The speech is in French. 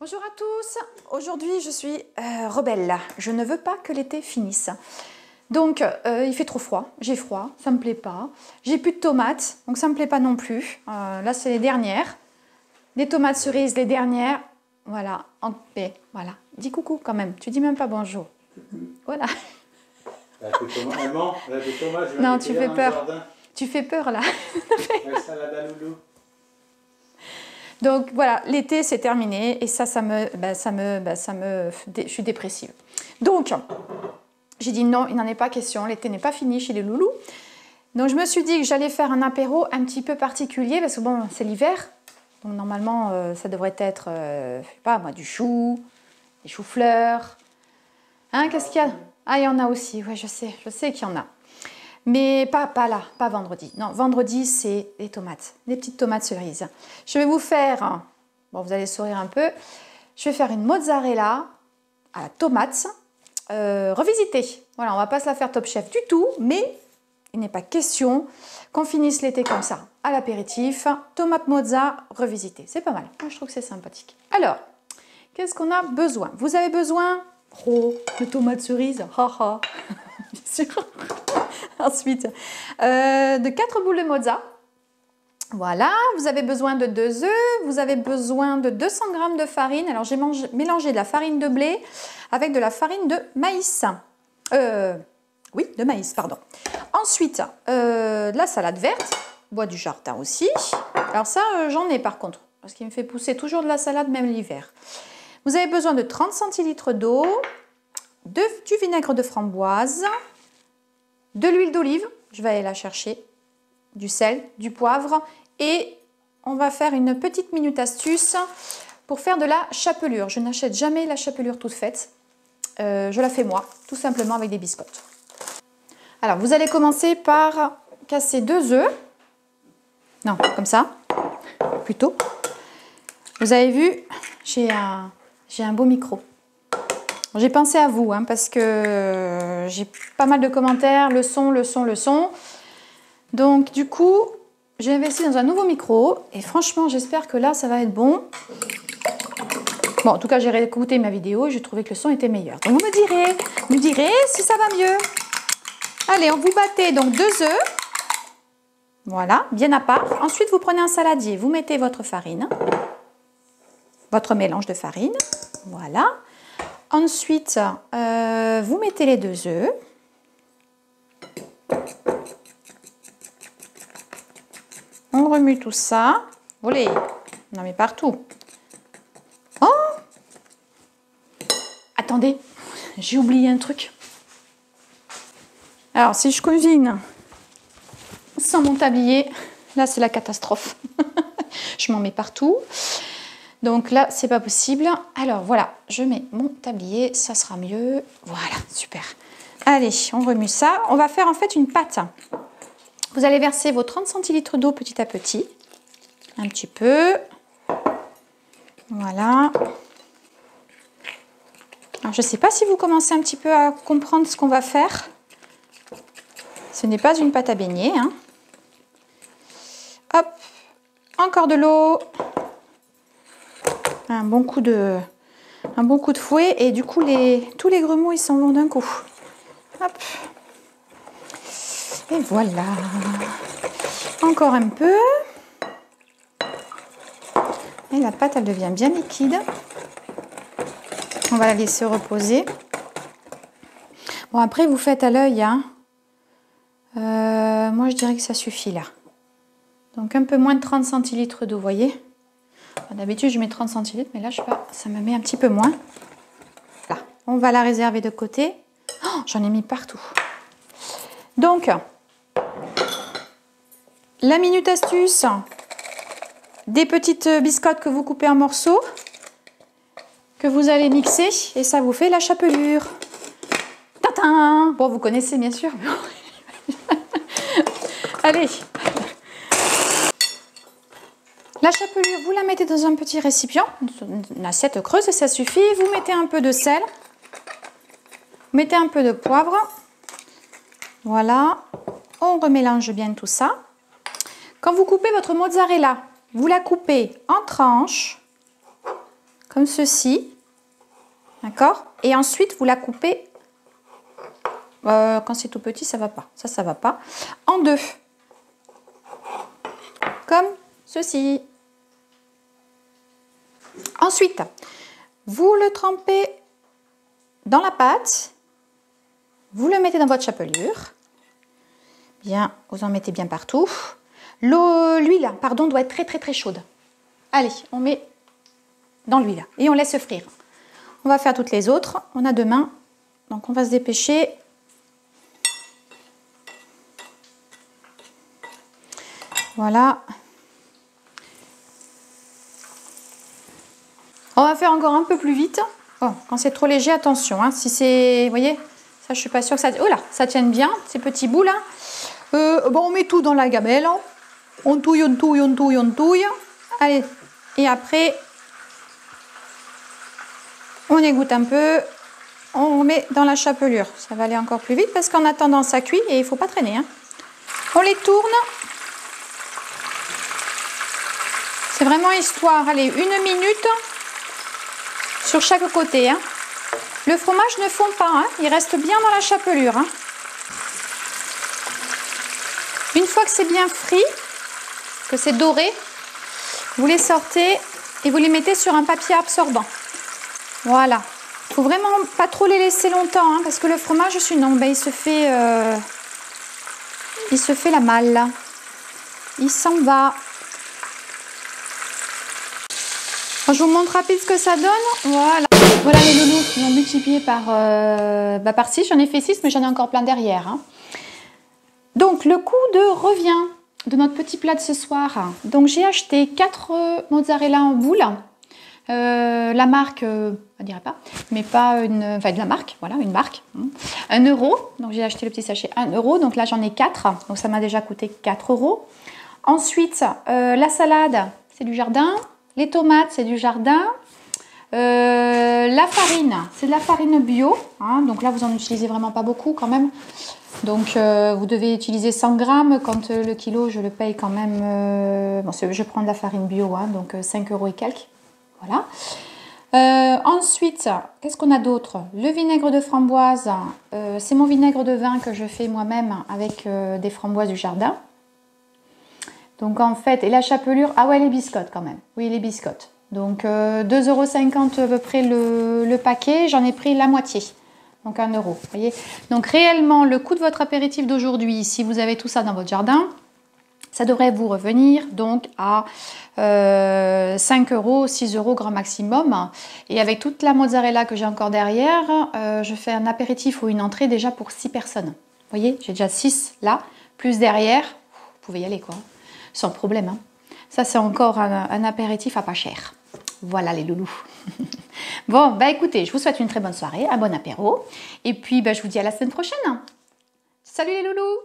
Bonjour à tous, aujourd'hui je suis rebelle, je ne veux pas que l'été finisse. Donc il fait trop froid, j'ai froid, ça me plaît pas. J'ai plus de tomates, donc ça me plaît pas non plus. Là c'est les dernières. Les tomates cerises, les dernières. Voilà, en paix, voilà. Dis coucou quand même, tu dis même pas bonjour. Voilà. Maman, elle a des tomates, je vais Non, les tu cueillir fais dans le peur. jardin. Tu fais peur là. La salade à loulou. Donc voilà, l'été c'est terminé et je suis dépressive. Donc, j'ai dit non, il n'en est pas question, l'été n'est pas fini chez les loulous. Donc je me suis dit que j'allais faire un apéro un petit peu particulier parce que bon, c'est l'hiver. Donc normalement, ça devrait être, je sais pas moi, du chou, des choux-fleurs. Hein, qu'est-ce qu'il y a? Ah, il y en a aussi, ouais, je sais qu'il y en a. Mais pas là, pas vendredi. Non, vendredi, c'est les tomates, les petites tomates cerises. Je vais vous faire, bon, vous allez sourire un peu, je vais faire une mozzarella à la tomate revisitée. Voilà, on va pas se la faire top chef du tout, mais il n'est pas question qu'on finisse l'été comme ça. À l'apéritif, tomate mozza revisitée. C'est pas mal, moi je trouve que c'est sympathique. Alors, qu'est-ce qu'on a besoin? Vous avez besoin de tomates cerises, haha, bien sûr. Ensuite, de 4 boules de mozza. Voilà, vous avez besoin de 2 œufs, vous avez besoin de 200 g de farine. Alors, j'ai mélangé de la farine de blé avec de la farine de maïs. Oui, de maïs, pardon. Ensuite, de la salade verte, bois du jardin aussi. Alors ça, j'en ai par contre, parce qu'il me fait pousser toujours de la salade, même l'hiver. Vous avez besoin de 30 centilitres d'eau, du vinaigre de framboise, de l'huile d'olive, je vais aller la chercher, du sel, du poivre et on va faire une petite minute astuce pour faire de la chapelure. Je n'achète jamais la chapelure toute faite, je la fais moi, tout simplement avec des biscottes. Alors vous allez commencer par casser 2 œufs, non comme ça, plutôt. Vous avez vu, j'ai un beau micro. J'ai pensé à vous, hein, parce que j'ai pas mal de commentaires, le son. Donc du coup, j'ai investi dans un nouveau micro et franchement, j'espère que là, ça va être bon. Bon, en tout cas, j'ai réécouté ma vidéo et j'ai trouvé que le son était meilleur. Donc vous me direz si ça va mieux. Allez, vous battez donc 2 œufs. Voilà, bien à part. Ensuite, vous prenez un saladier, vous mettez votre farine, votre mélange de farine. Voilà. Ensuite, vous mettez les 2 œufs. On remue tout ça. Olé, on en met partout. Oh! Attendez, j'ai oublié un truc. Alors, si je cuisine sans mon tablier, là, c'est la catastrophe. Je m'en mets partout. Donc là, c'est pas possible. Alors voilà, je mets mon tablier, ça sera mieux. Voilà, super. Allez, on remue ça. On va faire en fait une pâte. Vous allez verser vos 30 centilitres d'eau petit à petit. Un petit peu. Voilà. Alors, je ne sais pas si vous commencez un petit peu à comprendre ce qu'on va faire. Ce n'est pas une pâte à beignet, hein. Hop, encore de l'eau. Un bon coup de fouet et du coup tous les grumeaux ils s'en vont d'un coup. Hop. Et voilà. Encore un peu. Et la pâte elle devient bien liquide. On va la laisser reposer. Bon après vous faites à l'œil, hein. Moi je dirais que ça suffit là. Donc un peu moins de 30 centilitres d'eau, vous voyez. D'habitude, je mets 30 centilitres, mais là, je sais pas, ça me met un petit peu moins. Là, on va la réserver de côté. Oh, j'en ai mis partout. Donc, la minute astuce, des petites biscottes que vous coupez en morceaux, que vous allez mixer, et ça vous fait la chapelure. Tatin! Bon, vous connaissez bien sûr. Allez! La chapelure, vous la mettez dans un petit récipient, une assiette creuse et ça suffit. Vous mettez un peu de sel, vous mettez un peu de poivre. Voilà, on remélange bien tout ça. Quand vous coupez votre mozzarella, vous la coupez en tranches comme ceci. D'accord? Et ensuite, vous la coupez. Quand c'est tout petit, ça va pas. Ça va pas. En deux. Comme ceci. Ensuite, vous le trempez dans la pâte. Vous le mettez dans votre chapelure. Bien, vous en mettez bien partout. L'huile, pardon, doit être très chaude. Allez, on met dans l'huile et on laisse frire. On va faire toutes les autres. On a 2 mains, donc on va se dépêcher. Voilà. On va faire encore un peu plus vite. Bon, quand c'est trop léger, attention. Hein, si c'est, vous voyez, ça, je suis pas sûre que ça. Oh là, ça tienne bien ces petits bouts là. Bon, on met tout dans la gamelle. On touille, on touille, on touille, on touille. Allez, et après, on égoutte un peu. On met dans la chapelure. Ça va aller encore plus vite parce qu'en attendant, ça cuit et il faut pas traîner. Hein. On les tourne. C'est vraiment histoire. Allez, 1 minute sur chaque côté. Hein. Le fromage ne fond pas. Hein. Il reste bien dans la chapelure. Hein. Une fois que c'est bien frit, que c'est doré, vous les sortez et vous les mettez sur un papier absorbant. Voilà. Il ne faut vraiment pas trop les laisser longtemps hein, parce que le fromage, sinon, ben, il se fait la malle. Il s'en va. Je vous montre rapide ce que ça donne. Voilà. Voilà les loulous. Ils ont multiplié par 6. J'en ai fait 6, mais j'en ai encore plein derrière. Hein. Donc, le coût de revient de notre petit plat de ce soir. Donc, j'ai acheté 4 mozzarella en boule. La marque, on ne dirait pas, mais pas une... Enfin, de la marque, voilà, une marque. 1 euro. Donc, j'ai acheté le petit sachet 1 euro. Donc, là, j'en ai 4. Donc, ça m'a déjà coûté 4 euros. Ensuite, la salade, c'est du jardin. Les tomates, c'est du jardin. La farine, c'est de la farine bio. Hein, donc là, vous en utilisez vraiment pas beaucoup quand même. Donc, vous devez utiliser 100 grammes. Quand le kilo, je le paye quand même... bon, je prends de la farine bio, hein, donc 5 euros et quelques. Voilà. Ensuite, qu'est-ce qu'on a d'autre? Le vinaigre de framboise. C'est mon vinaigre de vin que je fais moi-même avec des framboises du jardin. Donc en fait, et la chapelure, ah ouais, les biscottes quand même. Oui, les biscottes. Donc 2,50 € à peu près le paquet. J'en ai pris la moitié. Donc 1 euro. Voyez. Donc réellement, le coût de votre apéritif d'aujourd'hui, si vous avez tout ça dans votre jardin, ça devrait vous revenir donc à 5 euros, 6 euros grand maximum. Et avec toute la mozzarella que j'ai encore derrière, je fais un apéritif ou une entrée déjà pour 6 personnes. Vous voyez, j'ai déjà 6 là, plus derrière. Vous pouvez y aller quoi. Sans problème. Hein. Ça, c'est encore un apéritif à pas cher. Voilà les loulous. Bon, bah écoutez, je vous souhaite une très bonne soirée, un bon apéro. Et puis, bah, je vous dis à la semaine prochaine. Salut les loulous!